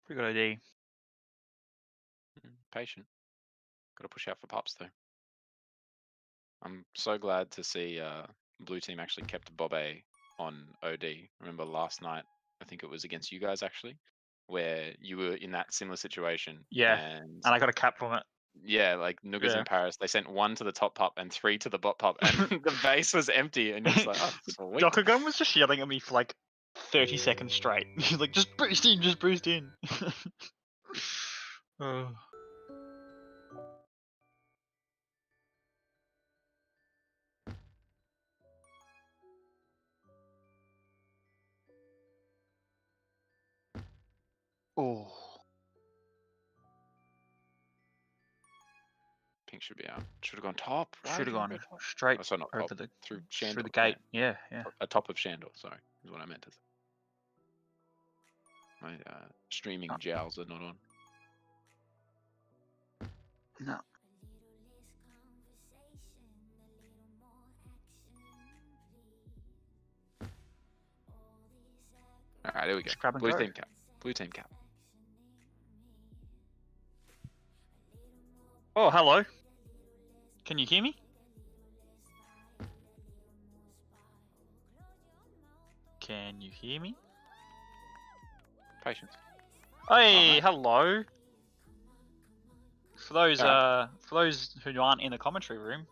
Pretty good idea. Patient. Got to push out for pups though. I'm so glad to see blue team actually kept Bobe on OD. Remember last night, I think it was against you guys actually, where you were in that similar situation Yeah, and and I got a cap from it. yeah, like Nugas Yeah. in Paris, they sent 1 to the top pup and 3 to the bot pup, and the base was empty, and you're just like, oh, sweet. Dokagon was just yelling at me for like 30 seconds straight. He's like, just boost in, just boost in. Oh. Oh. Pink should be out. Should have gone top. Why Should would have you want to gone go top? straight Oh, sorry, not top. over the Through through Shandor. the gate. Yeah, yeah. Top of Shandor, sorry, is what I meant to say. My streaming jowls are not on. No. Alright, there we go. Just grab and Blue go. team cap. Blue team cap. Oh, hello. Can you hear me? Can you hear me? Patience. Hey, Oh, hello. For those Alright. who aren't in the commentary room,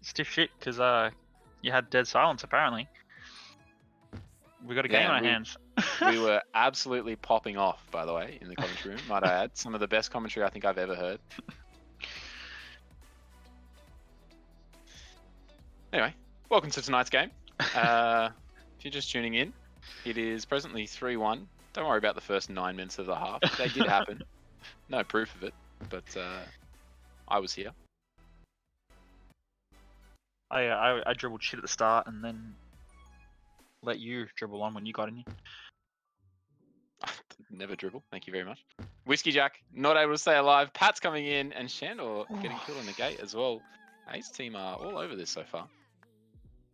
stiff shit because you had dead silence apparently. We got a game on our hands. We were absolutely popping off, by the way, in the commentary room, might I add. Some of the best commentary I think I've ever heard. Anyway, welcome to tonight's game. If you're just tuning in, it is presently 3-1. Don't worry about the first 9 minutes of the half. They did happen. No proof of it, but I was here. I dribbled shit at the start and then let you dribble on when you got in. Never dribble. Thank you very much. Whiskey Jack not able to stay alive. Pat's coming in, and Shandor getting killed in the gate as well. Ay's team are all over this so far.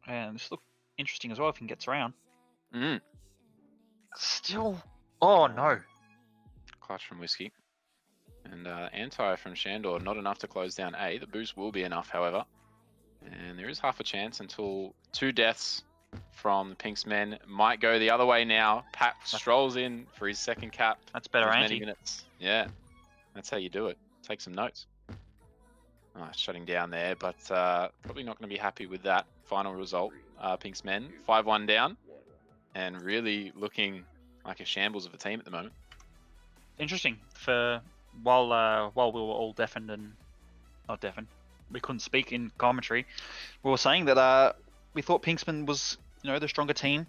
And this look interesting as well if he gets around. Mm. Still. Oh no. Clutch from Whiskey. And anti from Shandor, not enough to close down A. The boost will be enough, however. And there is half a chance until 2 deaths from the Pink's men. Might go the other way now. Pat strolls in for his second cap. That's better in anti. many minutes. Yeah, that's how you do it. Take some notes. Shutting down there, but probably not going to be happy with that final result. Pink's men 5-1 down, and really looking like a shambles of a team at the moment. Interesting. For while we were all deafened and not deafened, we couldn't speak in commentary. We were saying that we thought Pinksman was the stronger team,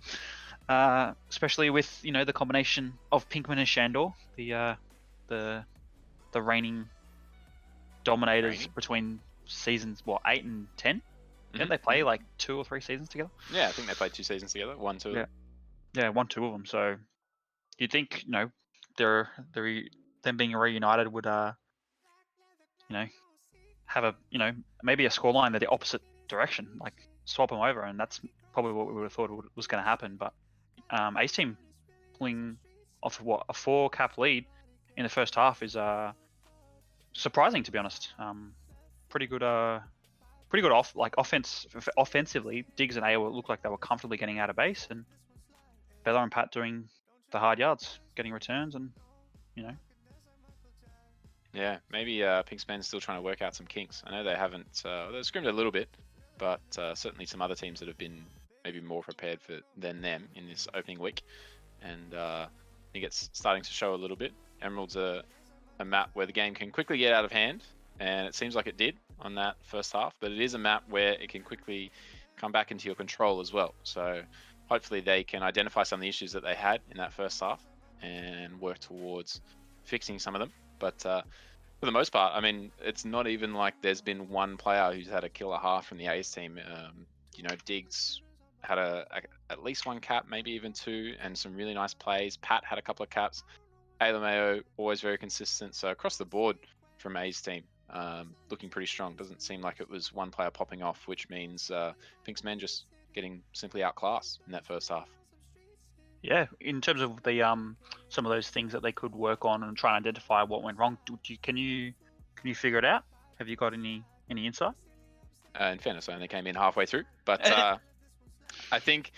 especially with the combination of Pinkman and Shandor, the reigning dominators between seasons 8 and 10. Didn't they play like 2 or 3 seasons together? Yeah, I think they played 2 seasons together. 1, 2. Yeah, 1, 2 of them. So you'd think them being reunited would have a maybe a scoreline that the opposite direction, like swap them over, and that's probably what we would have thought was going to happen. But Ayy Team pulling off a 4 cap lead in the first half is surprising, to be honest. Pretty good offensively. Diggs and A looked like they were comfortably getting out of base, and Bella and Pat doing the hard yards, getting returns, and Yeah, maybe Pink's men still trying to work out some kinks. I know they haven't. They've scrimmed a little bit, but certainly some other teams that have been maybe more prepared than them in this opening week, and I think it's starting to show a little bit. Emerald's a map where the game can quickly get out of hand, and it seems like it did on that first half, but it is a map where it can quickly come back into your control as well. So hopefully they can identify some of the issues that they had in that first half and work towards fixing some of them. But for the most part, I mean, it's not even like there's been one player who's had a killer half from the A's team. Diggs had at least 1 cap, maybe even 2, and some really nice plays. Pat had a couple of caps. Alameo always very consistent. So across the board from A's team, looking pretty strong. Doesn't seem like it was one player popping off, which means Pink's men just getting simply outclassed in that first half. Yeah, in terms of the some of those things that they could work on and try and identify what went wrong, can you figure it out? Have you got any insight? In fairness, I only came in halfway through, but I think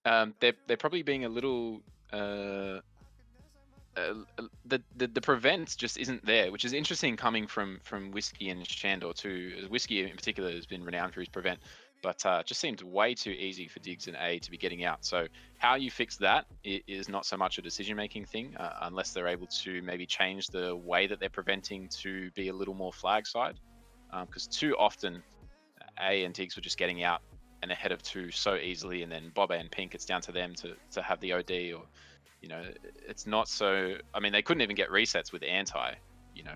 they're probably being a little the prevent just isn't there, which is interesting coming from Whiskey and Shandor too. Whiskey in particular has been renowned for his prevent, but it just seemed way too easy for Diggs and A to be getting out. So how you fix that is not so much a decision-making thing, unless they're able to maybe change the way that they're preventing to be a little more flag side, because too often A and Diggs were just getting out and ahead of two so easily, and then Bob and Pink, it's down to them to have the OD, or it's not so. I mean, they couldn't even get resets with anti.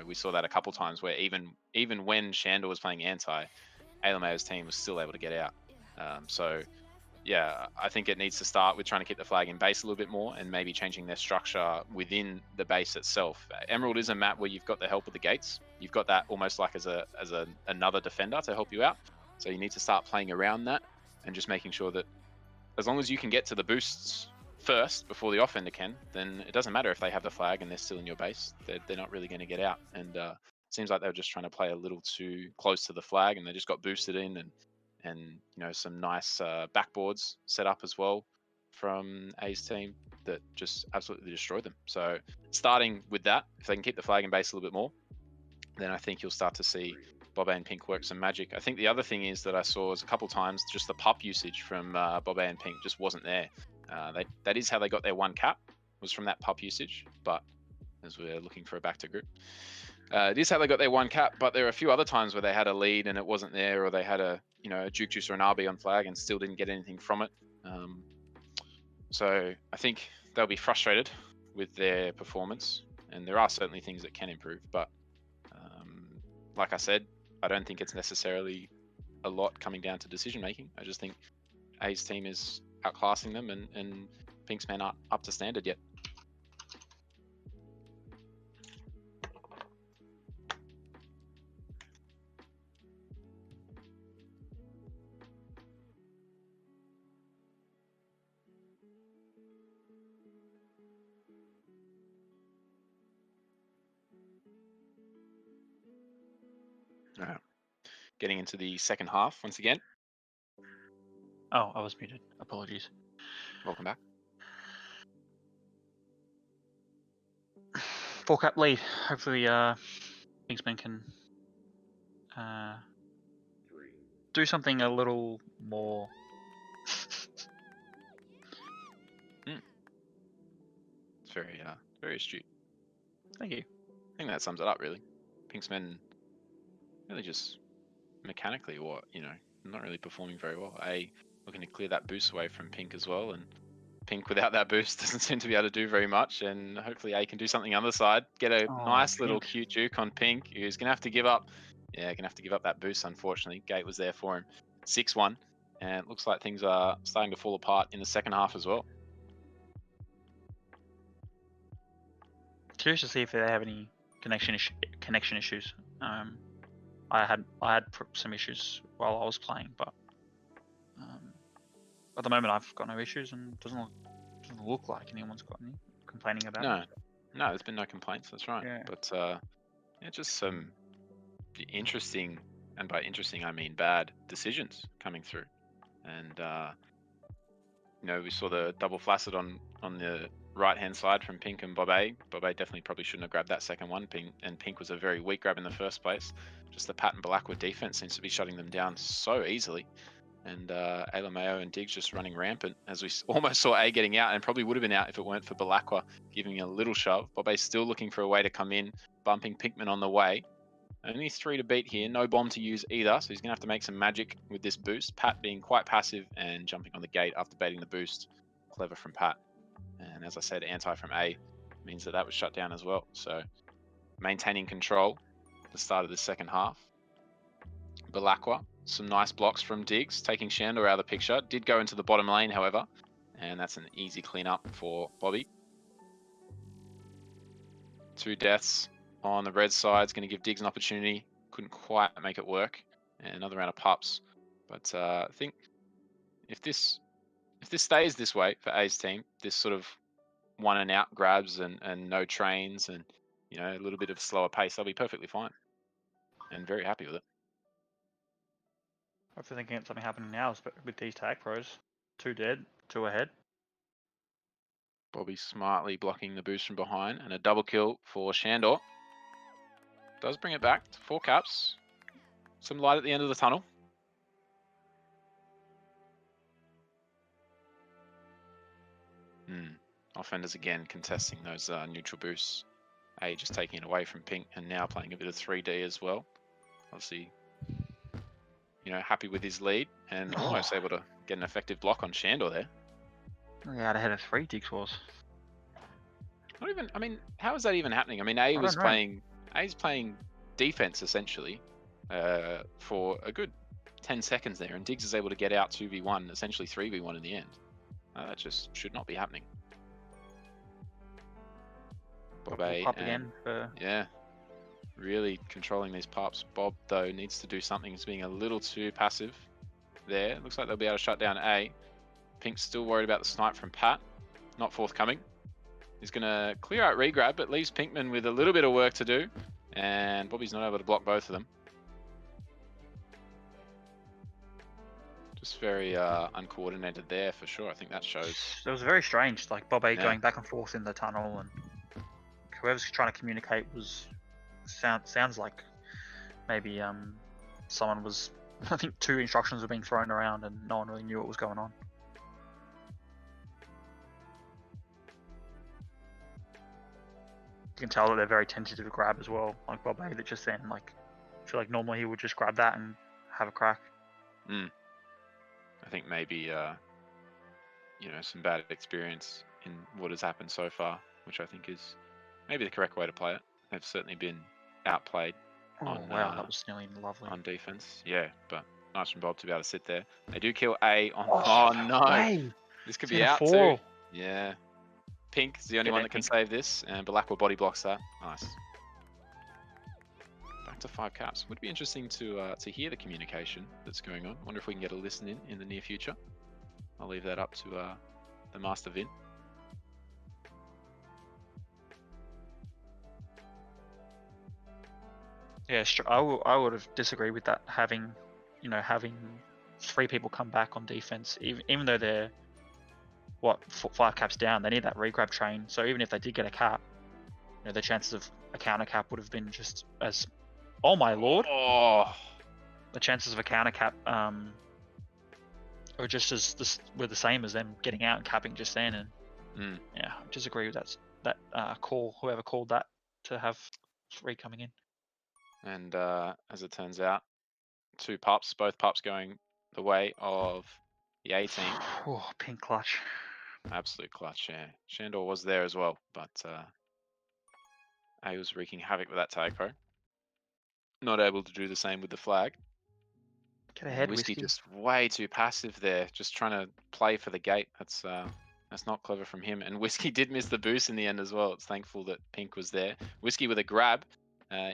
We saw that a couple times where even when Shandor was playing anti, Alamayo's team was still able to get out. So yeah, I think it needs to start with trying to keep the flag in base a little bit more, and maybe changing their structure within the base itself. Emerald is a map where you've got the help of the gates. You've got that almost like as another defender to help you out. So you need to start playing around that and just making sure that as long as you can get to the boosts first before the offender can, then it doesn't matter if they have the flag and they're still in your base. They're not really going to get out. And it seems like they were just trying to play a little too close to the flag, and they just got boosted in, and some nice backboards set up as well from A's team that just absolutely destroyed them. So starting with that, if they can keep the flag in base a little bit more, then I think you'll start to see Bob and Pink work some magic. I think the other thing is that I saw was a couple times just the pup usage from Bob and Pink just wasn't there. That is how they got their one cap, was from that pup usage. But as we're looking for a back to group, it is how they got their one cap. But there are a few other times where they had a lead and it wasn't there, or they had a Duke Juice or an RB on flag and still didn't get anything from it. So I think they'll be frustrated with their performance, and there are certainly things that can improve. But like I said, I don't think it's necessarily a lot coming down to decision making. I just think A's team is outclassing them, and Pink's men aren't up to standard yet. All right. Getting into the second half once again. Oh, I was muted. Apologies. Welcome back. 4-cap lead. Hopefully, Kingsman can do something a little more. It's very astute. Thank you. I think that sums it up really. Pink's men really just mechanically, not really performing very well. A looking to clear that boost away from Pink as well, and Pink without that boost doesn't seem to be able to do very much, and hopefully A can do something on the other side. Get a nice little cute juke on Pink, who's gonna have to give up. Yeah, gonna have to give up that boost, unfortunately. Gate was there for him. 6-1, and it looks like things are starting to fall apart in the second half as well. Curious to see if they have any connection issues. I had some issues while I was playing, but at the moment I've got no issues, and it doesn't look like anyone's got any complaining about it. No, there's been no complaints. That's right. Yeah. But just some interesting, and by interesting I mean bad decisions coming through. And we saw the double flaccid on the right hand side from Pink and Bob A. Bob A definitely probably shouldn't have grabbed that second one. Pink was a very weak grab in the first place. Just the Pat and Blackwood defense seems to be shutting them down so easily. And Alamayo and Diggs just running rampant, as we almost saw A getting out, and probably would have been out if it weren't for Balakwa giving a little shove. Bob A still looking for a way to come in, bumping Pinkman on the way. Only 3 to beat here, no bomb to use either, so he's going to have to make some magic with this boost. Pat being quite passive and jumping on the gate after baiting the boost. Clever from Pat. And as I said, anti from A means that was shut down as well. So maintaining control at the start of the second half. Balakwa, some nice blocks from Diggs, taking Shandor out of the picture. Did go into the bottom lane, however, and that's an easy cleanup for Bobby. 2 deaths on the red side is going to give Diggs an opportunity. Couldn't quite make it work. And another round of pups. But I think if this if this stays this way for Ay's team, this sort of 1 and out grabs and no trains and a little bit of slower pace, they'll be perfectly fine and very happy with it. Hopefully they can get something happening now with these tag pros. 2 dead, 2 ahead. Bobby smartly blocking the boost from behind, and a double kill for Shandor. Does bring it back to 4 caps. Some light at the end of the tunnel. Offenders again contesting those neutral boosts. A just taking it away from Pink and now playing a bit of 3D as well. Obviously, happy with his lead and almost able to get an effective block on Shandor there. Yeah, out ahead of 3 Dig Wars. Not even, I mean, how is that even happening? I mean, A's playing defense essentially for a good 10 seconds there, and Diggs is able to get out 2v1, essentially 3v1 in the end. That just should not be happening. Bob A again for... yeah, really controlling these pups. Bob though needs to do something. He's being a little too passive there. Looks like they'll be able to shut down A. Pink's still worried about the snipe from Pat, not forthcoming. He's going to clear out regrab, but leaves Pinkman with a little bit of work to do, and Bobby's not able to block both of them. Just very uncoordinated there for sure. I think that shows. It was very strange, like Bob A going back and forth in the tunnel, and whoever's trying to communicate sounds like maybe someone was. I think 2 instructions were being thrown around, and no one really knew what was going on. You can tell that they're very tentative to grab as well. Like Bob A, that just then, like, I feel like normally he would just grab that and have a crack. I think maybe some bad experience in what has happened so far, which I think is maybe the correct way to play it. They've certainly been outplayed. Wow, that was nearly lovely on defense. Yeah, but nice from Bob to be able to sit there. They do kill A on. Oh no! This could be out too. Yeah. Pink is the only one that can save this, and Blackwood body blocks that. Nice. Back to 5 caps. Would be interesting to hear the communication that's going on. Wonder if we can get a listen in the near future. I'll leave that up to the Master Vin. Yeah, I would have disagreed with that. Having 3 people come back on defense, even though they're 5 caps down, they need that regrab train. So even if they did get a cap, the chances of a counter cap would have been just as. Oh my lord! Oh. The chances of a counter cap are just were the same as them getting out and capping just then. And yeah, I disagree with that call. Whoever called that to have 3 coming in. And as it turns out, 2 pups, both pups going the way of the A team. Oh, Pink clutch. Absolute clutch, yeah. Shandor was there as well, but A was wreaking havoc with that tag pro. Not able to do the same with the flag. Get ahead, Whiskey just way too passive there, just trying to play for the gate. That's not clever from him. And Whiskey did miss the boost in the end as well. It's thankful that Pink was there. Whiskey with a grab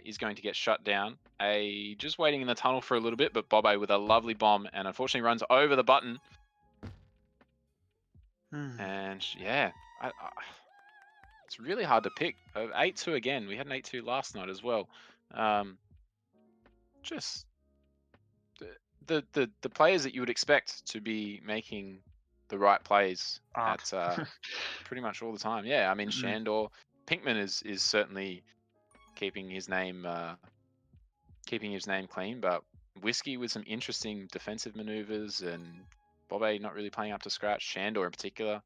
is going to get shut down. A just waiting in the tunnel for a little bit, but Bob A with a lovely bomb and unfortunately runs over the button. And yeah, it's really hard to pick. 8-2 again. We had an 8-2 last night as well. Just the players that you would expect to be making the right plays at pretty much all the time. Yeah, I mean Shandor, Pinkman is certainly keeping his name clean, but Whiskey with some interesting defensive maneuvers, and Bobe not really playing up to scratch. Shandor in particular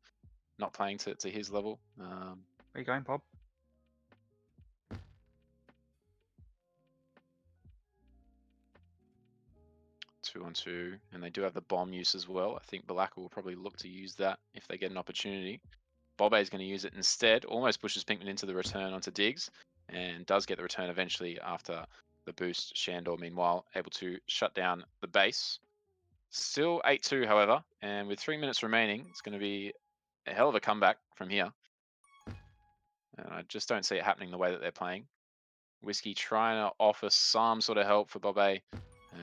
not playing to his level. Where are you going, Bob? 2-on-2, and they do have the bomb use as well. I think Balaka will probably look to use that if they get an opportunity. Bobe is going to use it instead, almost pushes Pinkman into the return onto Diggs, and does get the return eventually after the boost. Shandor, meanwhile, able to shut down the base. Still 8-2, however, and with 3 minutes remaining, it's going to be a hell of a comeback from here. And I just don't see it happening the way that they're playing. Whiskey trying to offer some sort of help for Bobe.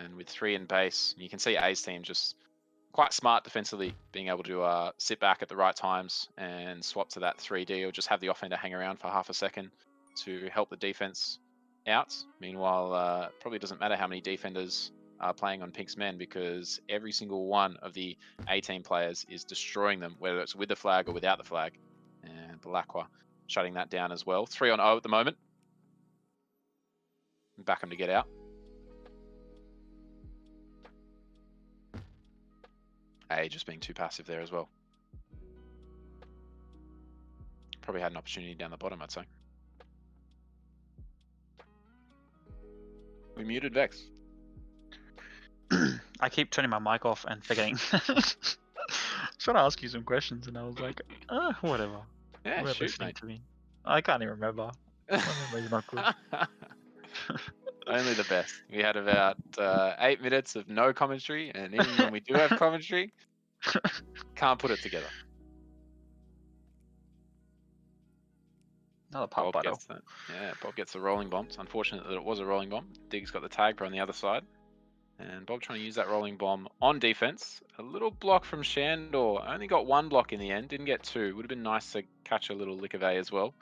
And with 3 in base, you can see A's team just quite smart defensively, being able to sit back at the right times and swap to that 3D, or just have the offender hang around for half a second to help the defense out. Meanwhile, probably doesn't matter how many defenders are playing on Pink's men, because every single one of the A team players is destroying them, whether it's with the flag or without the flag. And Balakwa shutting that down as well. 3-on-0 at the moment. Back him to get out. A just being too passive there as well. Probably had an opportunity down the bottom, I'd say. We muted Vex. I keep turning my mic off and forgetting. I was trying to ask you some questions, and I was like, whatever. Yeah, We're shoot, listening mate. to me. I can't even remember. My memory's not good. Only the best. We had about 8 minutes of no commentary, and even when we do have commentary, can't put it together. Another pop Bob bottle. gets that. Yeah, Bob gets the rolling bomb. It's unfortunate that it was a rolling bomb. Diggs got the tag pro on the other side. And Bob trying to use that rolling bomb on defense. A little block from Shandor. Only got 1 block in the end. Didn't get 2. Would have been nice to catch a little lick of A as well.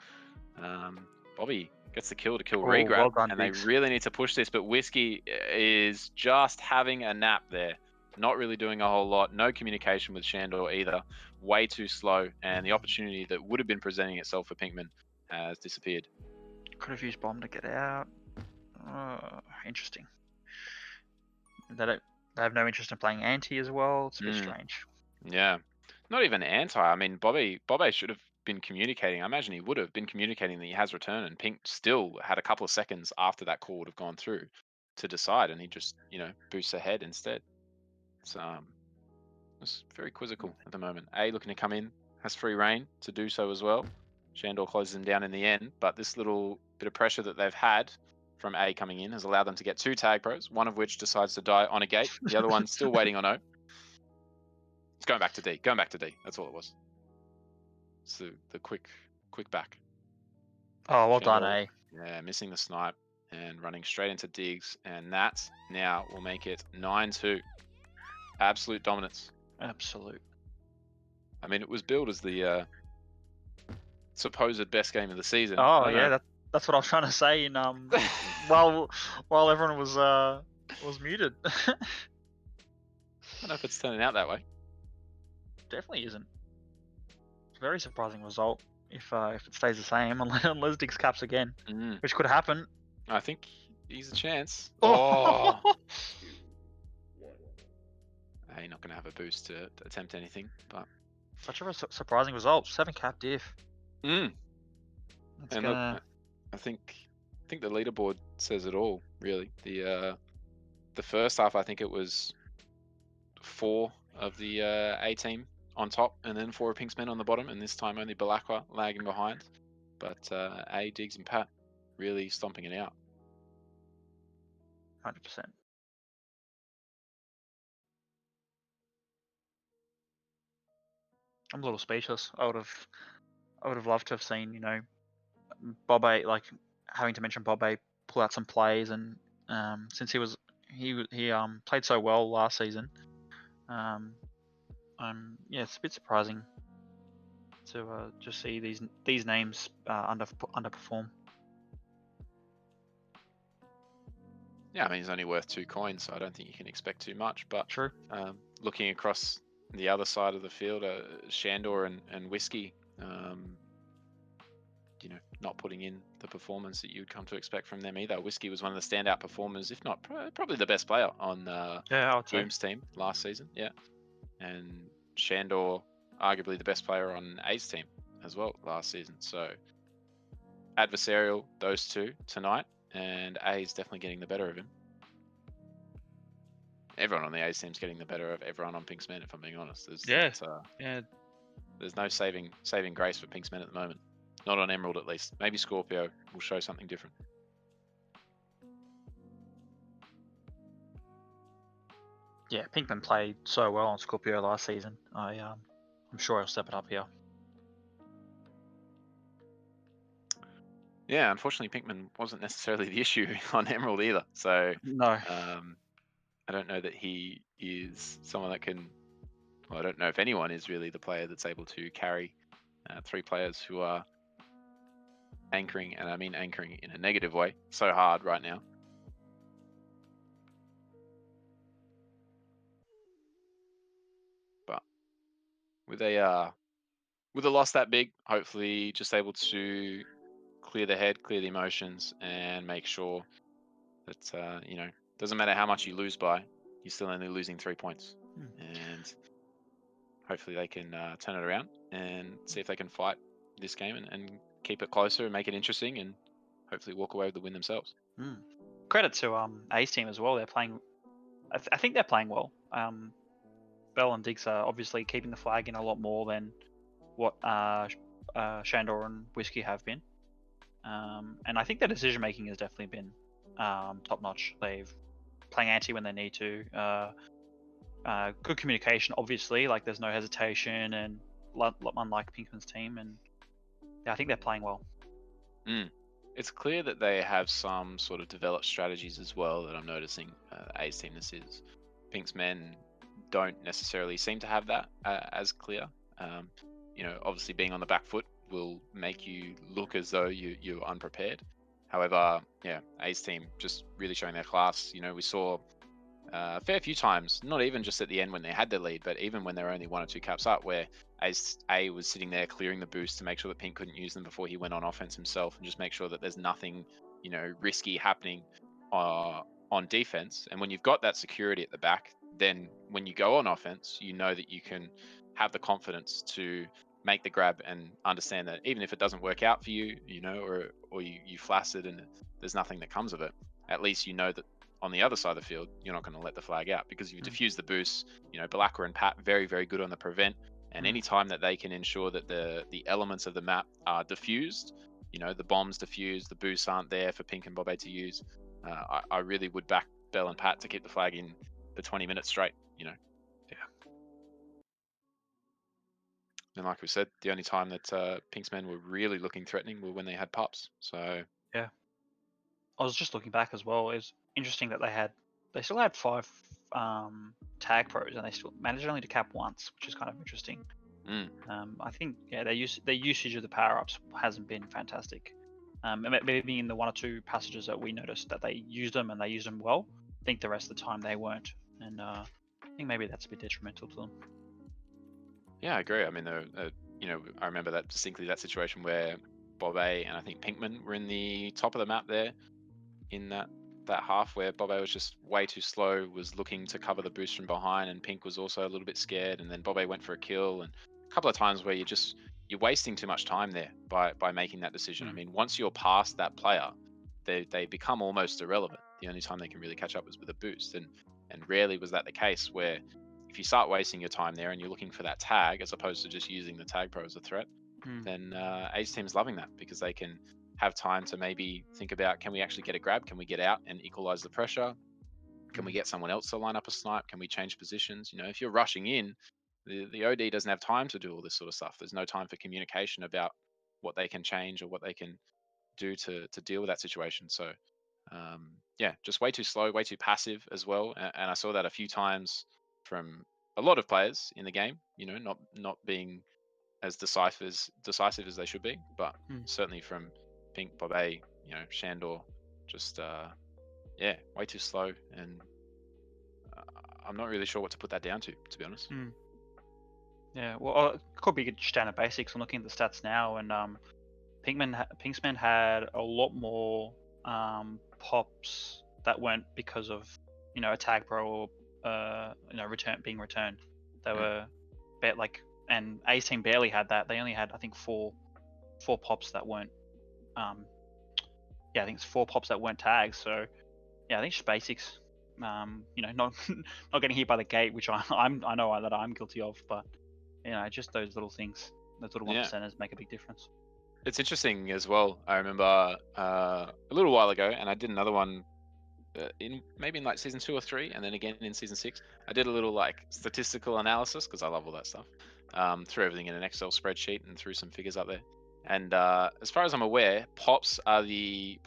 Bobby gets the kill to kill regrab. Well done, and Diggs. They really need to push this. But Whiskey is just having a nap there. Not really doing a whole lot. No communication with Shandor either. Way too slow. And the opportunity that would have been presenting itself for Pinkman has disappeared. Could have used bomb to get out. Interesting. They have no interest in playing anti as well. It's a bit strange. Yeah, not even anti. I mean, Bobby should have been communicating. I imagine he would have been communicating that he has returned, and Pink still had a couple of seconds after that call would have gone through to decide, and he just boosts ahead instead. It's very quizzical at the moment. A looking to come in, has free reign to do so as well. Shandor closes him down in the end, but this little bit of pressure that they've had from A coming in has allowed them to get 2 tag pros, one of which decides to die on a gate, the other one still waiting on O. It's going back to D. Going back to D. That's all it was. It's the quick back. Oh, well Shandor, done, eh? Yeah, missing the snipe and running straight into Diggs, and that now will make it 9-2. Absolute dominance. Absolute. I mean, it was billed as the supposed best game of the season. Oh yeah, that's what I was trying to say. In while everyone was muted. I don't know if it's turning out that way. Definitely isn't. It's a very surprising result if it stays the same, unless Diggs caps again, which could happen. I think he's a chance. Oh. He's not going to have a boost to attempt anything, but such a surprising result. 7 cap diff. And look, I think the leaderboard says it all, really. The first half, I think it was 4 of the A team on top, and then 4 of Pink's men on the bottom, and this time only Balakwa lagging behind. But A, Diggs, and Pat really stomping it out. 100%. I'm a little speechless. I would have loved to have seen, Bobe, like having to mention Bobe pull out some plays, and since he played so well last season, it's a bit surprising to just see these names underperform. Yeah, I mean, he's only worth 2 coins, so I don't think you can expect too much. But true. Looking across the other side of the field, Shandor and Whiskey, not putting in the performance that you'd come to expect from them either. Whiskey was one of the standout performers, if not probably the best player on Boom's team last season. Yeah, and Shandor, arguably the best player on A's team as well last season. So adversarial, those two tonight, and A's definitely getting the better of him. Everyone on the A's team's getting the better of everyone on Pink's men, if I'm being honest. There's no saving grace for Pink's men at the moment. Not on Emerald, at least. Maybe Scorpio will show something different. Yeah, Pinkman played so well on Scorpio last season. I'm sure he'll step it up here. Yeah, unfortunately, Pinkman wasn't necessarily the issue on Emerald either. So no, I don't know that he is someone that can well, I don't know if anyone is really the player that's able to carry 3 players who are anchoring, and I mean anchoring in a negative way, so hard right now. But with a loss that big, hopefully just able to clear the head, clear the emotions, and make sure that doesn't matter how much you lose by, you're still only losing 3 points, and hopefully they can turn it around and see if they can fight this game and keep it closer and make it interesting, and hopefully walk away with the win themselves. Credit to Ayy Team as well. They're playing. I think they're playing well. Bell and Diggs are obviously keeping the flag in a lot more than what Shandor and Whiskey have been. And I think their decision making has definitely been top notch. They've playing anti when they need to. Good communication, obviously. Like there's no hesitation, and unlike Pinkman's team, and yeah, I think they're playing well. It's clear that they have some sort of developed strategies as well that I'm noticing. A's team, this is. Pink's men don't necessarily seem to have that as clear. Obviously being on the back foot will make you look as though you're unprepared. However, yeah, A's team just really showing their class. We saw a fair few times, not even just at the end when they had the lead, but even when they were only 1 or 2 caps up, where A was sitting there clearing the boost to make sure that Pink couldn't use them before he went on offense himself, and just make sure that there's nothing, risky happening on defense. And when you've got that security at the back, then when you go on offense, you know that you can have the confidence to make the grab and understand that even if it doesn't work out for you, or you flash it and there's nothing that comes of it, at least you know that on the other side of the field, you're not going to let the flag out because you've diffused the boost. Balaka and Pat very, very good on the prevent, and any time that they can ensure that the elements of the map are diffused, the bombs diffused, the boosts aren't there for Pink and Bobe to use. I really would back Bell and Pat to keep the flag in for 20 minutes straight. Yeah. And like we said, the only time that Pink's men were really looking threatening were when they had pups. So yeah, I was just looking back as well. It's interesting that they still had 5 tag pros, and they still managed only to cap once, which is kind of interesting. I think their usage of the power ups hasn't been fantastic. Maybe in the 1 or 2 passages that we noticed that they used them and they used them well. I think the rest of the time they weren't, and I think maybe that's a bit detrimental to them. Yeah, I agree. I mean, I remember that distinctly, that situation where Bobe and I think Pinkman were in the top of the map there in that half, where Bobe was just way too slow, was looking to cover the boost from behind, and Pink was also a little bit scared, and then Bobe went for a kill, and a couple of times where you're wasting too much time there by making that decision. I mean, once you're past that player, they become almost irrelevant. The only time they can really catch up is with a boost, and rarely was that the case, where if you start wasting your time there and you're looking for that tag as opposed to just using the tag pro as a threat, then A's team's loving that, because they can have time to maybe think about, can we actually get a grab? Can we get out and equalize the pressure? Can we get someone else to line up a snipe? Can we change positions? If you're rushing in, the OD doesn't have time to do all this sort of stuff. There's no time for communication about what they can change or what they can do to deal with that situation. So just way too slow, way too passive as well. And I saw that a few times from a lot of players in the game, not being as decisive as they should be, but certainly from Pink, Bobe, Shandor, just way too slow, and I'm not really sure what to put that down to be honest. Yeah, well, it could be standard basics. I'm looking at the stats now, and Pinksman had a lot more pops that weren't because of a tag pro or being returned. They were and A's team barely had that. They only had, I think, four pops that weren't I think it's 4 pops that weren't tags. So yeah, I think just basics. Not not getting hit by the gate, which I know that I'm guilty of, but just those little things, those little 1%ers make a big difference. It's interesting as well. I remember a little while ago, and I did another one in like season 2 or 3, and then again in season 6. I did a little like statistical analysis, because I love all that stuff. Threw everything in an Excel spreadsheet and threw some figures up there. And as far as I'm aware, pops have the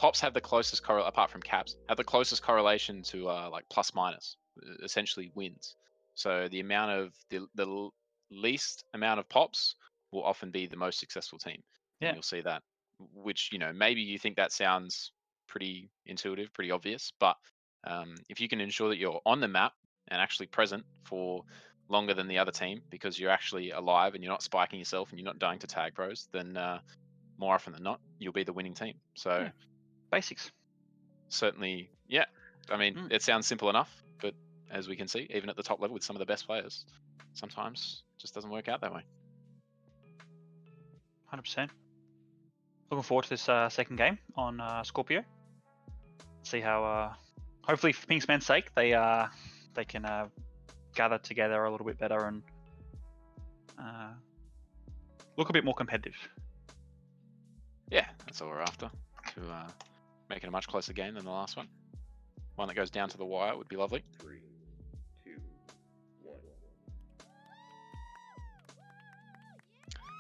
closest apart from caps, have the closest correlation to like plus minus, essentially wins. So the amount of the least amount of pops will often be the most successful team. Yeah. And you'll see that, which, maybe you think that sounds pretty intuitive, pretty obvious, but if you can ensure that you're on the map and actually present for longer than the other team because you're actually alive and you're not spiking yourself and you're not dying to tag pros, then more often than not, you'll be the winning team. So Yeah. Basics. certainly, yeah. I mean, Mm. it sounds simple enough, but as we can see, even at the top level with some of the best players, sometimes it just doesn't work out that way. 100%. Looking forward to this second game on Scorpio. See how, hopefully for Pinksman's sake, they can gather together a little bit better and look a bit more competitive. Yeah, that's all we're after, to make it a much closer game than the last one. One that goes down to the wire would be lovely. 3, 2, 1.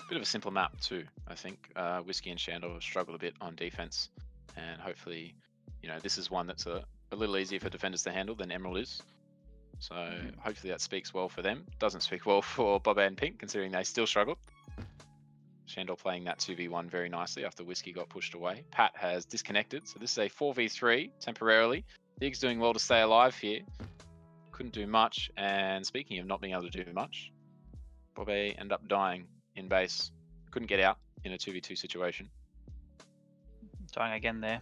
Bit of a simple map too, I think. Whiskey and Shandor struggle a bit on defense, and hopefully, this is one that's a little easier for defenders to handle than Emerald is. So hopefully that speaks well for them. Doesn't speak well for Boba and Pink, considering they still struggled. Shandor playing that 2v1 very nicely after Whiskey got pushed away. Pat has disconnected, so this is a 4v3 temporarily. Diggs doing well to stay alive here. Couldn't do much, and speaking of not being able to do much, Bobe ended up dying in base. Couldn't get out in a 2v2 situation. Dying again there.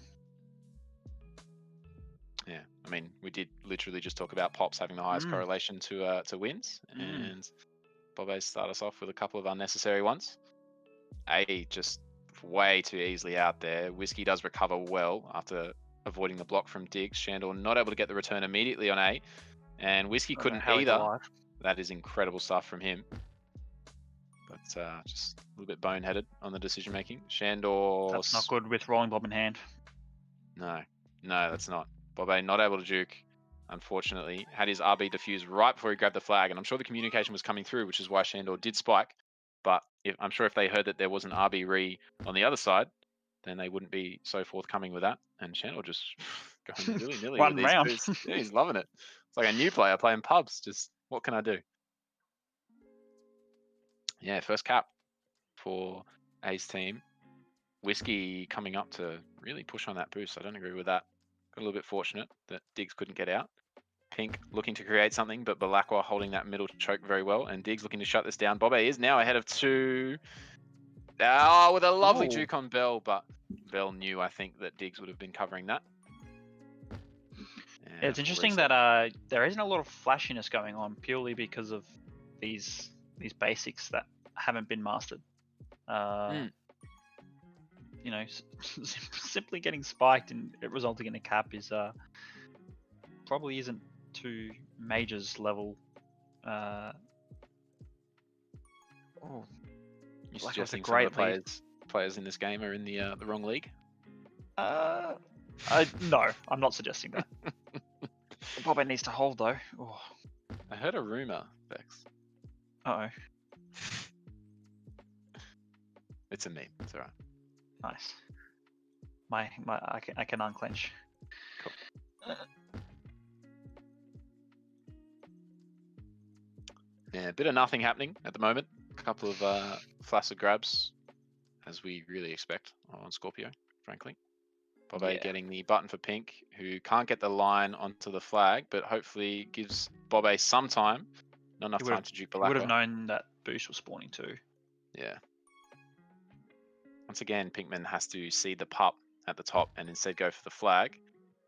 Yeah, I mean, we did literally just talk about pops having the highest correlation to wins, and Bobe started us off with a couple of unnecessary ones. A just way too easily out there. Whiskey does recover well after avoiding the block from Diggs. Shandor not able to get the return immediately on A, and Whiskey couldn't how he's either. alive. That is incredible stuff from him. But just a little bit boneheaded on the decision making. Shandor. That's not good with rolling bob in hand. No, that's not. Bobe not able to juke, unfortunately. Had his RB defused right before he grabbed the flag, and I'm sure the communication was coming through, which is why Shandor did spike. But I'm sure if they heard that there was an RB re on the other side, then they wouldn't be so forthcoming with that. And Shandor just going willy-nilly with One these round. boosts. Yeah, he's loving it. It's like a new player playing pubs. Just, what can I do? Yeah, first cap for Ay's team. Whiskey coming up to really push on that boost. I don't agree with that. Got a little bit fortunate that Diggs couldn't get out. Pink looking to create something, but Balakwa holding that middle choke very well. And Diggs looking to shut this down. Bobe is now ahead of 2. Oh, with a lovely juke on Bell, but Bell knew, I think, that Diggs would have been covering that. Yeah, it's interesting that there isn't a lot of flashiness going on purely because of these basics that haven't been mastered. Simply getting spiked and it resulting in a cap is probably isn't to Majors level. You Like, suggesting some of the players in this game are in the wrong league? No, I'm not suggesting that. Bobe needs to hold though. Oh. I heard a rumor, Bex. Uh-oh. It's a meme. It's alright. Nice. I can unclench. Cool. Yeah, a bit of nothing happening at the moment. A couple of flaccid grabs, as we really expect on Scorpio, frankly. Bobe getting the button for Pink, who can't get the line onto the flag, but hopefully gives Bobe some time. Not enough time to juke Balakwa. Would have known that boost was spawning too. Yeah. Once again, Pinkman has to see the pup at the top and instead go for the flag.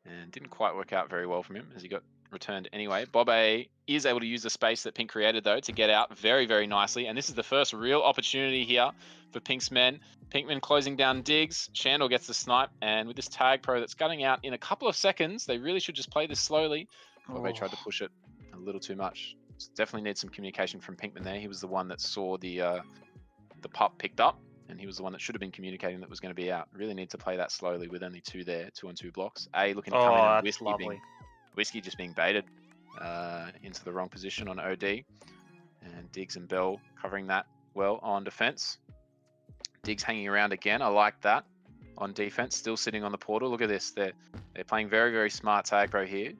And didn't quite work out very well from him as he got returned anyway. Bobe is able to use the space that Pink created though to get out very, very nicely. And this is the first real opportunity here for Pink's men. Pinkman closing down Diggs. Shandor gets the snipe. And with this tag pro that's gutting out in a couple of seconds, they really should just play this slowly. Bobe tried to push it a little too much. Definitely needs some communication from Pinkman there. He was the one that saw the pup picked up. And he was the one that should have been communicating that was going to be out. Really need to play that slowly with only 2 there, 2-on-2 blocks. A looking to come in and Whiskey just being baited into the wrong position on OD. And Diggs and Bell covering that well on defense. Diggs hanging around again. I like that on defense. Still sitting on the portal. Look at this. They're playing very, very smart tag pro here.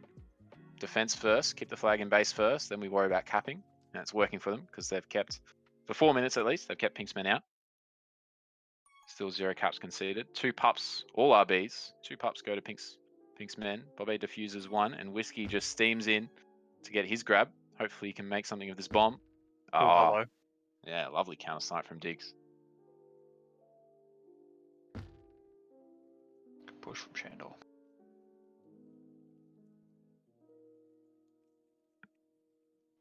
defense first, keep the flag in base first, then we worry about capping. And it's working for them because they've kept, for 4 minutes at least, they've kept Pink's men out. Still 0 caps conceded. 2 pups, all RBs. 2 pups go to Pink's men. Bobby defuses 1, and Whiskey just steams in to get his grab. Hopefully he can make something of this bomb. Oh, hello. Yeah, lovely counter snipe from Diggs. Good push from Shandor.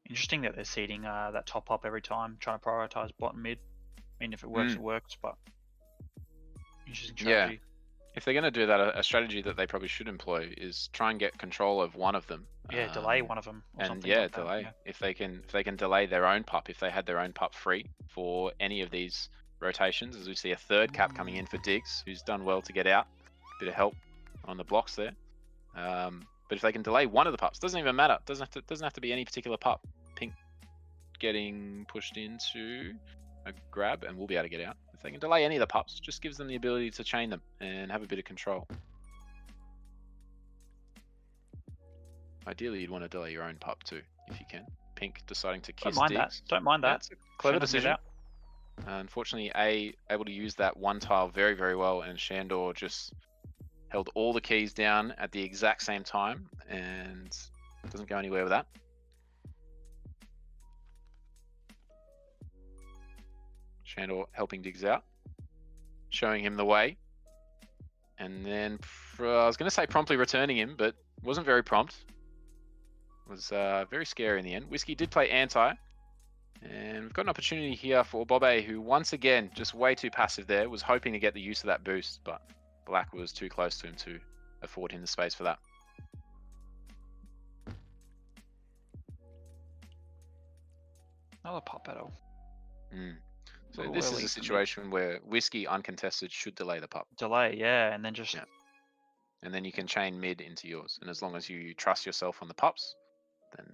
Interesting that they're seeding that top up every time, trying to prioritize bottom mid. I mean, if it works, it works, but interesting strategy. Yeah. If they're going to do that, a strategy that they probably should employ is try and get control of one of them. Yeah, delay one of them. Or And something yeah, like that. delay. Yeah. If they can delay their own pup, if they had their own pup free for any of these rotations, as we see a 3rd cap coming in for Diggs, who's done well to get out. Bit of help on the blocks there. But if they can delay one of the pups, doesn't even matter. Doesn't have to be any particular pup. Pink getting pushed into a grab, and we'll be able to get out. If they can delay any of the pups, just gives them the ability to chain them and have a bit of control. Ideally, you'd want to delay your own pup too, if you can. Pink deciding to kiss Don't mind Diggs. that. Don't mind that. That's a clever Shandor decision. out. Unfortunately, able to use that one tile very, very well, and Shandor just held all the keys down at the exact same time and doesn't go anywhere with that. Shandor helping Diggs out, showing him the way, and then I was going to say promptly returning him, but wasn't very prompt. It was very scary in the end. Whiskey did play anti, and we've got an opportunity here for Bobby, who once again, just way too passive there, was hoping to get the use of that boost, but Black was too close to him to afford him the space for that. Another pop battle. So this is a situation where Whiskey uncontested should delay the pup. Delay, yeah, and then just... Yeah. And then you can chain mid into yours. And as long as you trust yourself on the pups, then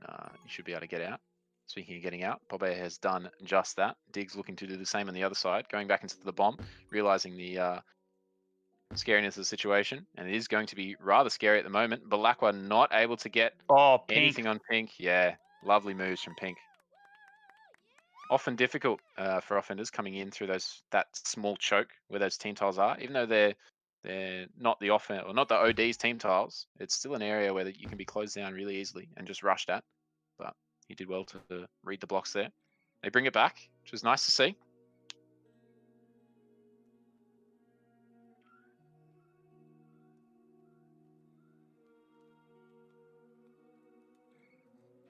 you should be able to get out. Speaking of getting out, Bobby has done just that. Diggs looking to do the same on the other side, going back into the bomb, realizing the scariness of the situation. And it is going to be rather scary at the moment. Balakwa not able to get anything on Pink. Yeah, lovely moves from Pink. Often difficult for offenders coming in through that small choke where those team tiles are, even though they're not the offense or not the OD's team tiles. It's still an area where you can be closed down really easily and just rushed at. But he did well to read the blocks there. They bring it back, which is nice to see.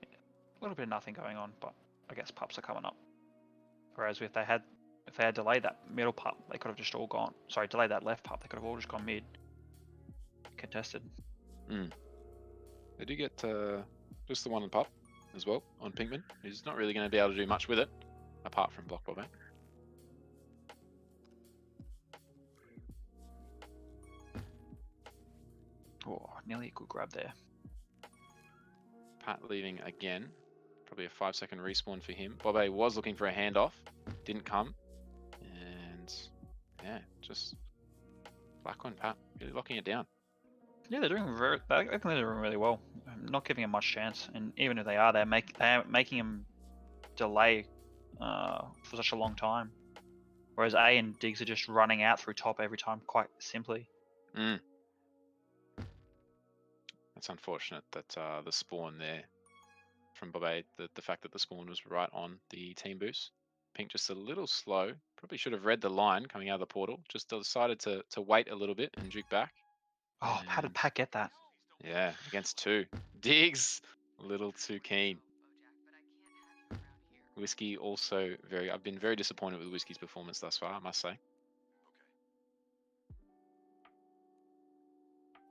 A little bit of nothing going on, but I guess pups are coming up. Whereas if they had delayed that middle pup, they could have just all gone. Sorry, delayed that left pup, they could have all just gone mid. Contested. They do get just the one pup as well on Pinkman. He's not really going to be able to do much with it, apart from block Bobby. Oh, nearly a good grab there. Pat leaving again. Probably a 5-second respawn for him. Bobby was looking for a handoff. Didn't come. And yeah, just Black one, Pat. Really locking it down. Yeah, they're doing I think they're doing really well. I'm not giving him much chance, and even if they are, they're making him delay for such a long time. Whereas A and Diggs are just running out through top every time, quite simply. That's unfortunate that the spawn there from Bobby, the fact that the spawn was right on the team boost. Pink just a little slow. Probably should have read the line coming out of the portal. Just decided to wait a little bit and juke back. Oh, how did Pat get that? Yeah, against 2. Diggs, a little too keen. Whiskey also I've been very disappointed with Whiskey's performance thus far, I must say.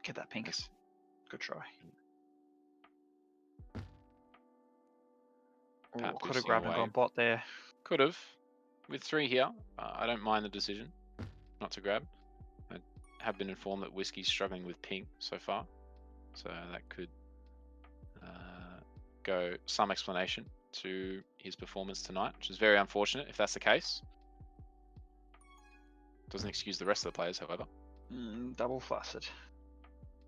Get that, Pink. Yes. Good try. Pat Could have grabbed and gone bot there. Could have. With 3 here, I don't mind the decision not to grab. I have been informed that Whiskey's struggling with ping so far. So that could go some explanation to his performance tonight, which is very unfortunate if that's the case. Doesn't excuse the rest of the players, however. Double flaccid.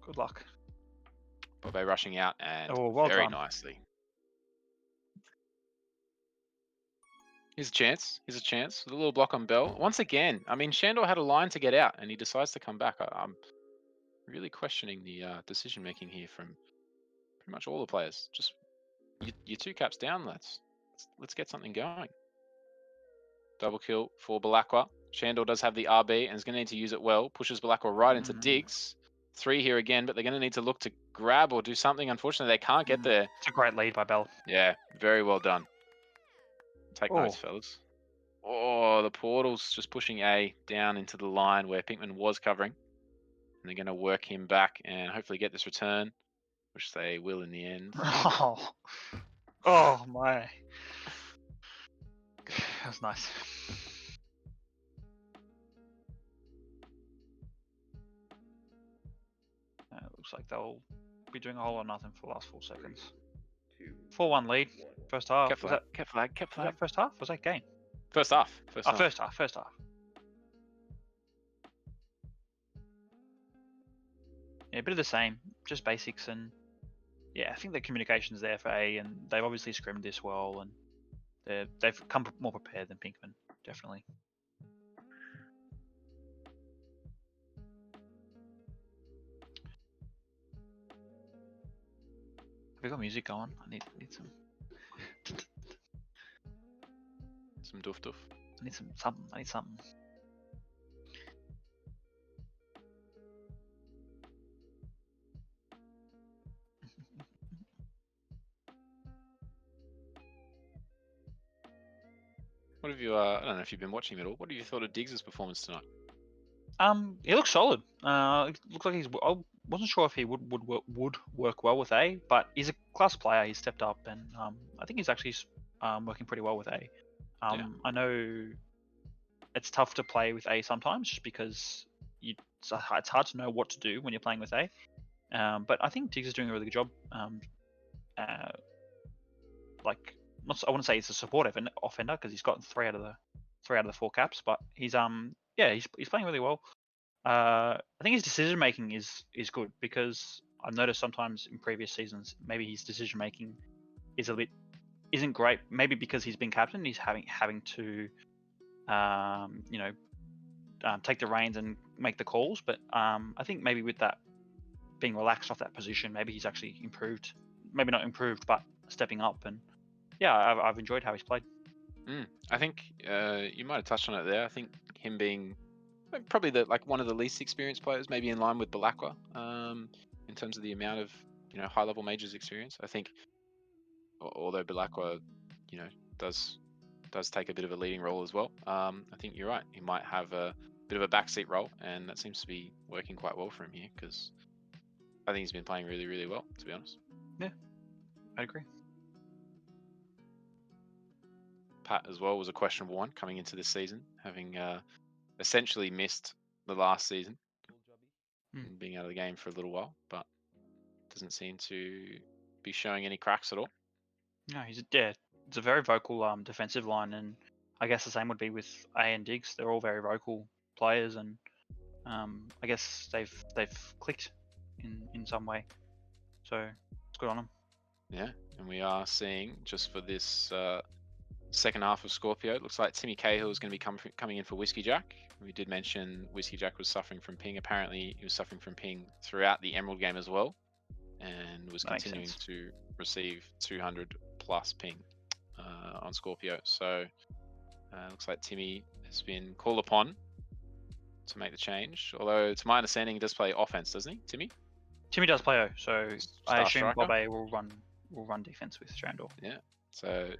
Good luck. Bobe rushing out and Oh, well very done. nicely. Here's a chance. Here's a chance. With a little block on Bell. Once again, I mean, Shandor had a line to get out and he decides to come back. I'm really questioning the decision making here from pretty much all the players. Just you're 2 caps down, let's get something going. Double kill for Balakwa. Shandor does have the RB and is going to need to use it well. Pushes Balakwa right into Diggs. 3 here again, but they're going to need to look to grab or do something. Unfortunately, they can't get there. It's a great lead by Bell. Yeah, very well done. Take Oh. notes, fellas. Oh, the portal's just pushing A down into the line where Pinkman was covering. And they're going to work him back and hopefully get this return, which they will in the end. Oh, oh my. That was nice. Looks like they'll be doing a whole lot of nothing for the last 4 seconds. 4-1 lead. First half. Kept flag, kept flag, kept Was flag. that first half? Was that game? First half. First half. First half. First half. Yeah, a bit of the same, just basics, and yeah, I think the communication's there for A, and they've obviously scrimmed this well, and they've come more prepared than Pinkman, definitely. Have we got music going? I need some. Some doof doof. I need something. I need something. What have you, I don't know if you've been watching him at all. What have you thought of Diggs' performance tonight? He looks solid. It looks like he's. I wasn't sure if he would work well with A, but he's a class player. He's stepped up, and I think he's actually working pretty well with A. Yeah. I know it's tough to play with A sometimes, just because it's hard to know what to do when you're playing with A. But I think Diggs is doing a really good job. Like, I wouldn't say he's a support offender because he's gotten 3 out of the 4 caps, but he's he's playing really well. I think his decision making is good, because I've noticed sometimes in previous seasons maybe his decision making isn't great. Maybe because he's been captain, he's having to take the reins and make the calls. But I think maybe with that being relaxed off that position, maybe he's actually improved. Maybe not improved, but stepping up. And yeah, I've enjoyed how he's played. I think you might have touched on it there. I think him being probably one of the least experienced players, maybe in line with Balakwa, in terms of the amount of high level majors experience. I think although Balakwa does take a bit of a leading role as well, I think you're right. He might have a bit of a backseat role, and that seems to be working quite well for him here, because I think he's been playing really, really well, to be honest. Yeah, I agree. Pat as well was a questionable one coming into this season, having essentially missed the last season and being out of the game for a little while, but doesn't seem to be showing any cracks at all. No, it's a very vocal defensive line, and I guess the same would be with A and Diggs. They're all very vocal players, and I guess they've clicked in some way. So it's good on them. Yeah, and we are seeing, just for this second half of Scorpio, it looks like Timmy Cahill is going to be coming in for Whiskey Jack. We did mention Whiskey Jack was suffering from ping. Apparently, he was suffering from ping throughout the Emerald game as well, and was continuing to receive 200 plus ping on Scorpio. So looks like Timmy has been called upon to make the change. Although, to my understanding, he does play offense, doesn't he, Timmy? Timmy does play O, so I assume striker? Bob A will run defense with Shandor. Yeah. So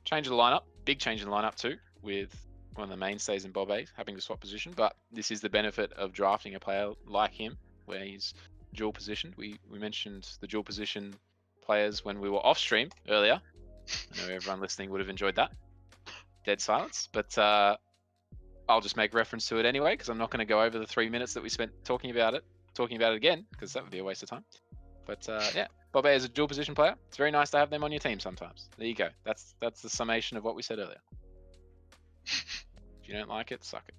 change of the lineup, big change in the lineup too, with one of the mainstays in Bob A having to swap position. But this is the benefit of drafting a player like him, where he's dual positioned. We mentioned the dual position players when we were off stream earlier. I know everyone listening would have enjoyed that. Dead silence, but I'll just make reference to it anyway, because I'm not going to go over the 3 minutes that we spent talking about it again, because that would be a waste of time. But yeah, Bob A is a dual position player. It's very nice to have them on your team sometimes. There you go. That's the summation of what we said earlier. If you don't like it, suck it.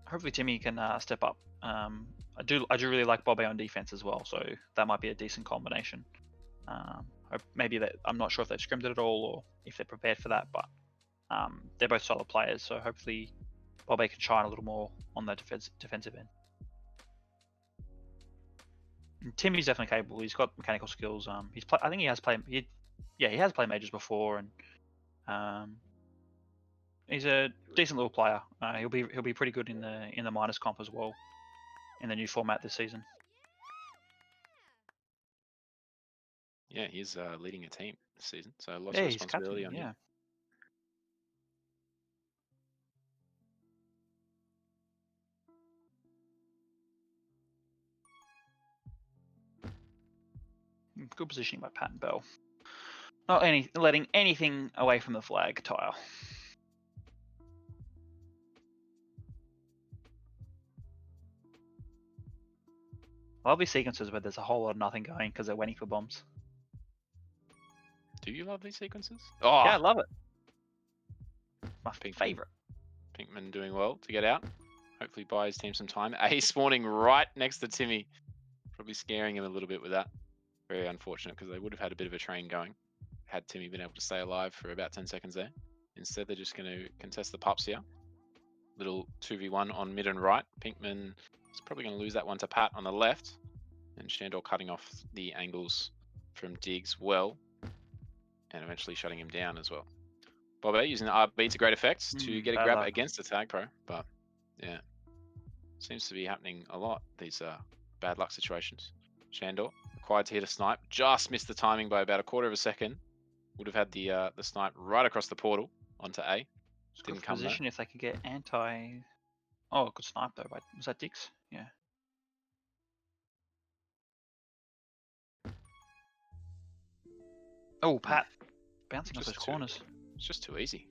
hopefully Timmy can step up. I do really like Bobby on defense as well, so that might be a decent combination. Maybe that I'm not sure if they've scrimmed it at all or if they're prepared for that, but they're both solid players, so hopefully Bobby can shine a little more on the defensive end. And Timmy's definitely capable. He's got mechanical skills. I think he has played. He has played majors before, and he's a decent little player. He'll be pretty good in the minors comp as well, in the new format this season. Yeah, he's leading a team this season, so lots Yeah, of he's responsibility captain. on Yeah. him. Good positioning by Pat and Bell. Not letting anything away from the flag tile. I love these sequences where there's a whole lot of nothing going because they're waiting for bombs. Do you love these sequences? Oh, Yeah, I love it. My Pinkman. favorite. Pinkman doing well to get out. Hopefully buy his team some time. A spawning right next to Timmy. Probably scaring him a little bit with that. Very unfortunate because they would have had a bit of a train going had Timmy been able to stay alive for about 10 seconds there. Instead, they're just going to contest the pups here. Little 2v1 on mid and right. Pinkman is probably going to lose that one to Pat on the left. And Shandor cutting off the angles from Diggs well. And eventually shutting him down as well. Bobby using the RB to great effect to get a grab against the Tag Pro. But yeah, seems to be happening a lot, these bad luck situations. Shandor required to hit a snipe. Just missed the timing by about a quarter of a second. Would have had the snipe right across the portal onto A. Didn't come position if they could get anti. Oh, good snipe though. Right? Was that Dix? Yeah. Oh, Pat bouncing off those corners. It's just too easy.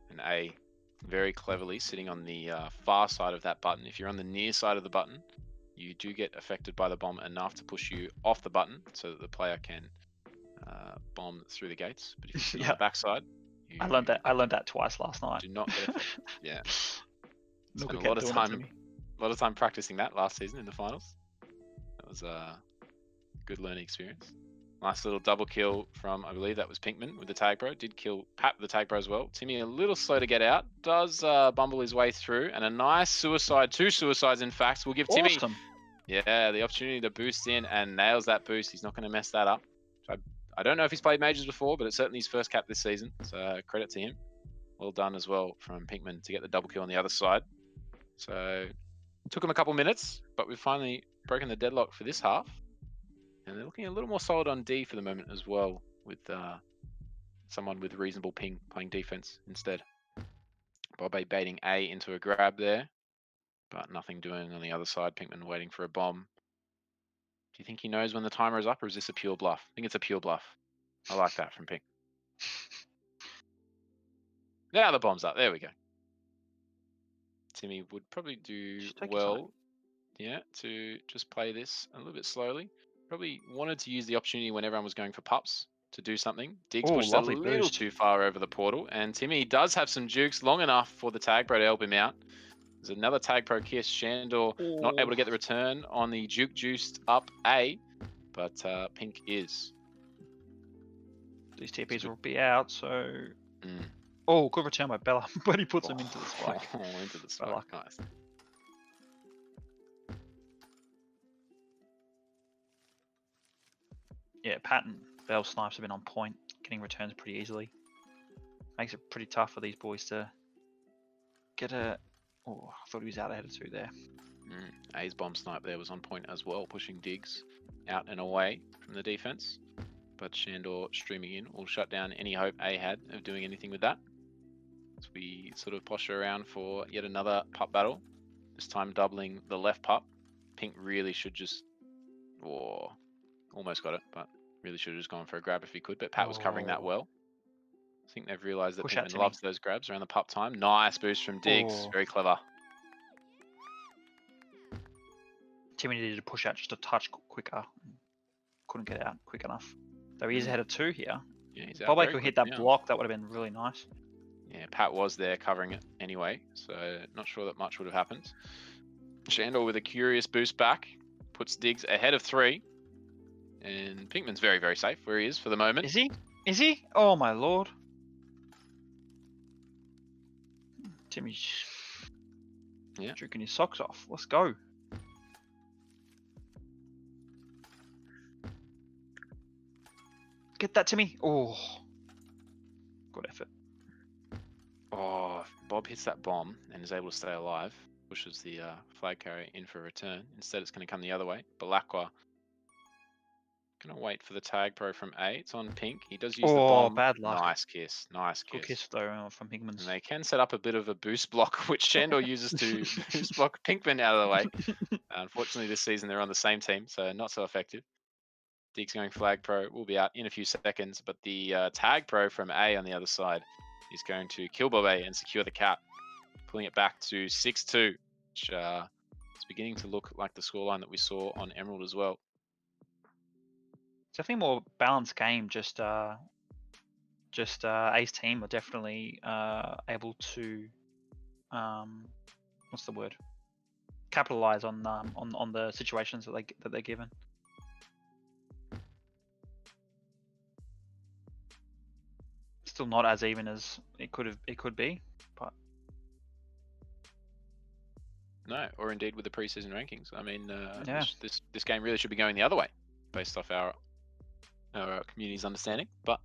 And A very cleverly sitting on the far side of that button. If you're on the near side of the button, you do get affected by the bomb enough to push you off the button so that the player can bomb through the gates. But if you sit on the back side, I learned that twice last night. Do not get affected. Yeah. Look, Spent a lot of time practicing that last season in the finals. That was a good learning experience. Nice little double kill from, I believe that was Pinkman with the Tag Pro. Did kill Pat with the Tag Pro as well. Timmy a little slow to get out. Does bumble his way through. And a nice suicide, 2 suicides in fact, will give Timmy the opportunity to boost in and nails that boost. He's not going to mess that up. I don't know if he's played majors before, but it's certainly his first cap this season. So credit to him. Well done as well from Pinkman to get the double kill on the other side. So took him a couple minutes, but we've finally broken the deadlock for this half. And they're looking a little more solid on D for the moment as well, with someone with reasonable ping playing defense instead. Bobby baiting A into a grab there, but nothing doing on the other side. Pinkman waiting for a bomb. Do you think he knows when the timer is up, or is this a pure bluff? I think it's a pure bluff. I like that from Pink. Now the bomb's up. There we go. Timmy would probably do well, to just play this a little bit slowly. Probably wanted to use the opportunity when everyone was going for pups to do something. Diggs pushed a little too far over the portal, and Timmy does have some jukes long enough for the Tag Pro to help him out. There's another Tag Pro kiss. Shandor not able to get the return on the juke juiced up A, but Pink is. These TPs will be out, so. Oh, good return by Bella, but he puts him into the spike. Into the spike. Nice. Yeah, Pat and Bell snipes have been on point, getting returns pretty easily. Makes it pretty tough for these boys to get a. Oh, I thought he was out ahead of 2 there. A's bomb snipe there was on point as well, pushing Diggs out and away from the defense. But Shandor streaming in will shut down any hope A had of doing anything with that. As we sort of posture around for yet another pup battle. This time doubling the left pup. Pink really should just. Oh, almost got it, but really should have just gone for a grab if he could. But Pat was covering that well. I think they've realized that Pinkman loves those grabs around the pup time. Nice boost from Diggs. Very clever. Timmy needed to push out just a touch quicker. Couldn't get out quick enough. Though he is ahead of 2 here. Yeah, he's out. Bobby could hit that block. That would have been really nice. Yeah, Pat was there covering it anyway, so not sure that much would have happened. Shandor with a curious boost back, puts Diggs ahead of 3. And Pinkman's very, very safe where he is for the moment. Is he? Is he? Oh my lord. Timmy's drinking his socks off. Let's go. Get that, Timmy. Oh. Good effort. Oh, Bob hits that bomb and is able to stay alive. Pushes the flag carrier in for a return. Instead, it's going to come the other way. Balakwa going to wait for the tag pro from A. It's on Pink. He does use the bomb. Bad luck. Nice kiss. Nice kiss. Good kiss though from Pinkman's. And they can set up a bit of a boost block, which Shandor uses to boost block Pinkman out of the way. Unfortunately, this season they're on the same team, so not so effective. Diggs going flag pro will be out in a few seconds, but the tag pro from A on the other side is going to kill Bob A and secure the cap, pulling it back to 6-2, which is beginning to look like the scoreline that we saw on Emerald as well. Definitely more balanced game. Just Ace Team are definitely able to what's the word? Capitalize on the situations that they're given. Still not as even as it could be, but no, or indeed with the preseason rankings. I mean, yeah. this game really should be going the other way, based off our community's understanding, but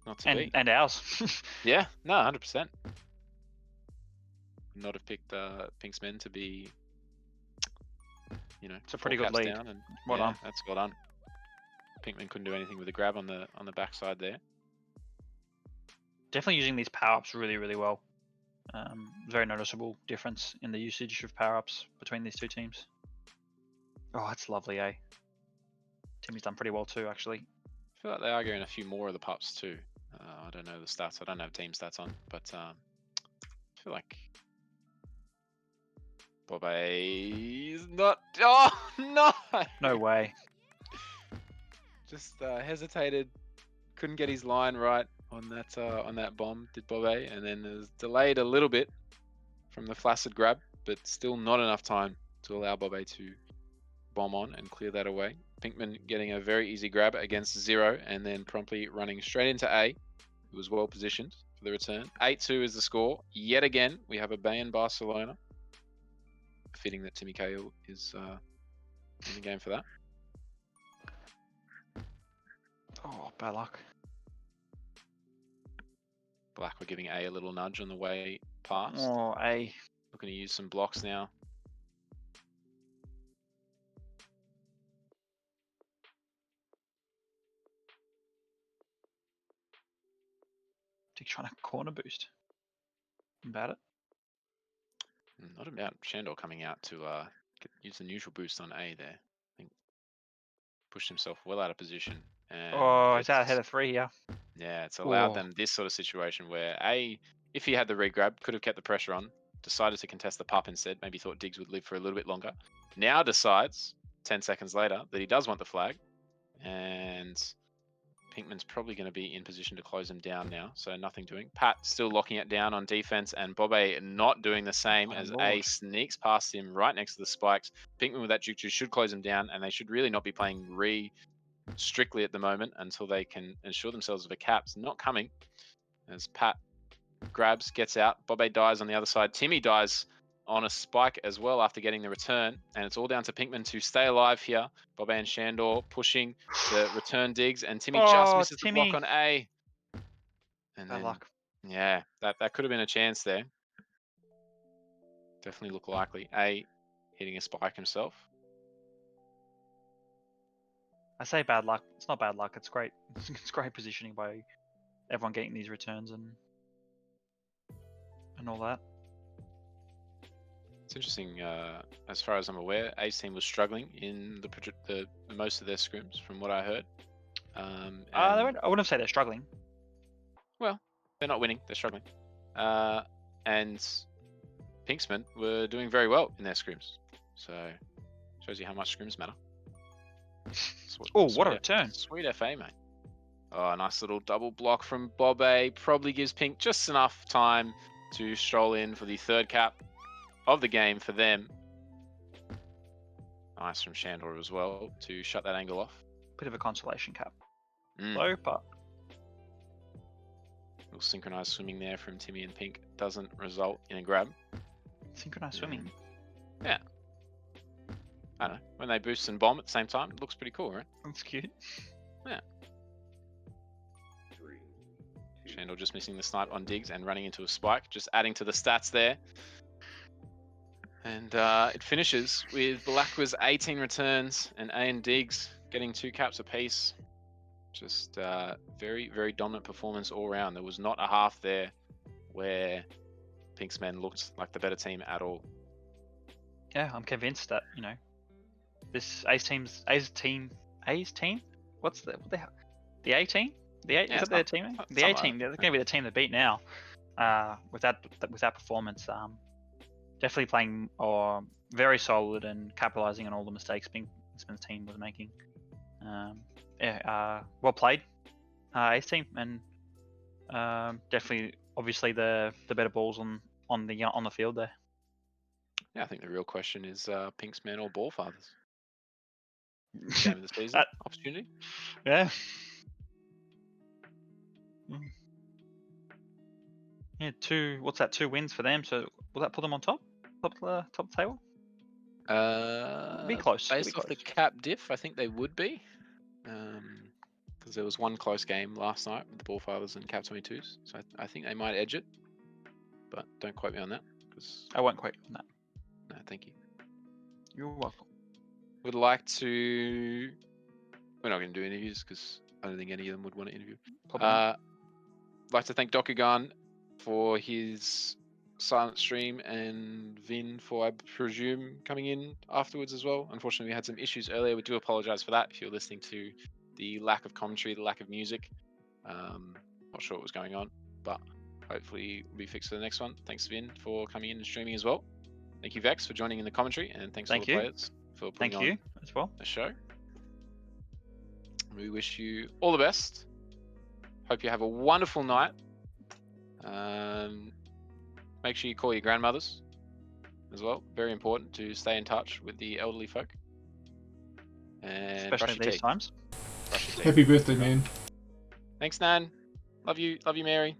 not to be. And ours. Yeah, no, 100%. Not have picked Pink's men to be, it's a pretty good lead. Down and, well done. That's well done. Pinkman couldn't do anything with the grab on the backside there. Definitely using these power-ups really, really well. Very noticeable difference in the usage of power-ups between these two teams. Oh, that's lovely, eh? Timmy's done pretty well too, actually. I feel like they are getting a few more of the pups too. I don't know the stats. I don't have team stats on, but I feel like Bobby's not. Oh no! No way. Just hesitated, couldn't get his line right on that bomb. Did Bobby, and then it was delayed a little bit from the flaccid grab, but still not enough time to allow Bobby to bomb on and clear that away. Pinkman getting a very easy grab against 0 and then promptly running straight into A, who was well positioned for the return. 8-2 is the score. Yet again, we have a Bay in Barcelona. Fitting that Timmy Cahill is in the game for that. Oh, bad luck. Black were giving A little nudge on the way past. Oh, A. Looking to use some blocks now. Dick trying to corner boost. About it. Not about Shandor coming out to use the neutral boost on A there. I think pushed himself well out of position. And He's out ahead of 3 here. Yeah, it's allowed them this sort of situation where A, if he had the regrab, could have kept the pressure on, decided to contest the pup instead, maybe thought Diggs would live for a little bit longer. Now decides, 10 seconds later, that he does want the flag. And Pinkman's probably going to be in position to close him down now, so nothing doing. Pat still locking it down on defense, and Bobby not doing the same as A sneaks past him right next to the spikes. Pinkman with that juke should close him down, and they should really not be playing strictly at the moment until they can ensure themselves of a caps. Not coming, as Pat grabs, gets out. Bobby dies on the other side. Timmy dies on a spike as well after getting the return, and it's all down to Pinkman to stay alive here. Bobby and Shandor pushing to return Diggs, and Timmy just misses the block on A. And bad luck. Yeah, that could have been a chance there. Definitely look likely. A hitting a spike himself. I say bad luck. It's not bad luck. It's great. It's great positioning by everyone getting these returns and all that. It's interesting. As far as I'm aware, Ayy Team was struggling in the most of their scrims, from what I heard. I wouldn't say they're struggling. Well, they're not winning. They're struggling. And Pinksman were doing very well in their scrims. So shows you how much scrims matter. What a return! Sweet FA, mate. Oh, a nice little double block from Bobe. Probably gives Pink just enough time to stroll in for the third cap of the game for them. Nice from Shandor as well to shut that angle off. Bit of a consolation cap. Mm. Low, but Little synchronized swimming there from Timmy and Pink doesn't result in a grab. synchronized swimming. Yeah. I don't know. When they boost and bomb at the same time, it looks pretty cool, right? That's cute. 3, 2, Shandor just missing the snipe on Diggs and running into a spike, just adding to the stats there. And it finishes with Blackwa's 18 returns and A and Diggs getting 2 caps apiece. Just very, very dominant performance all round. There was not a half there where Pink's men looked like the better team at all. Yeah, I'm convinced that, you know, this A's team? What's the A team? The A, Yeah, is that their team? The A team. They're going to be the team to beat now. With that performance, definitely playing very solid and capitalizing on all the mistakes Pinkman's team was making. Well played, A's team, and definitely, obviously the better balls on the field there. Yeah, I think the real question is Pink's men or Ball Fathers? Game of the season opportunity. Yeah. Yeah, two wins for them. So will that put them on top of the table? Be close. Based off the cap diff, I think they would be. Because there was one close game last night with the Ball Fathers and Cap 22s. So I think they might edge it. But don't quote me on that. Because I won't quote you on that. no, thank you. You're welcome. Would like to... We're not going to do interviews because I don't think any of them would want to interview. Like to thank Dokugan for his silent stream and Vin for, I presume, coming in afterwards as well. Unfortunately, we had some issues earlier. We do apologize for that if you're listening to the lack of commentary, the lack of music. Not sure what was going on, but hopefully we'll be fixed for the next one. Thanks, Vin, for coming in and streaming as well. Thank you, Vex, for joining in the commentary, and thanks to all the players for putting on as well the show. We wish you all the best. Hope you have a wonderful night. Make sure you call your grandmothers as well. Very important to stay in touch with the elderly folk. And especially these times. Brush your teeth. Happy birthday, man. Thanks, Nan. Love you, Mary.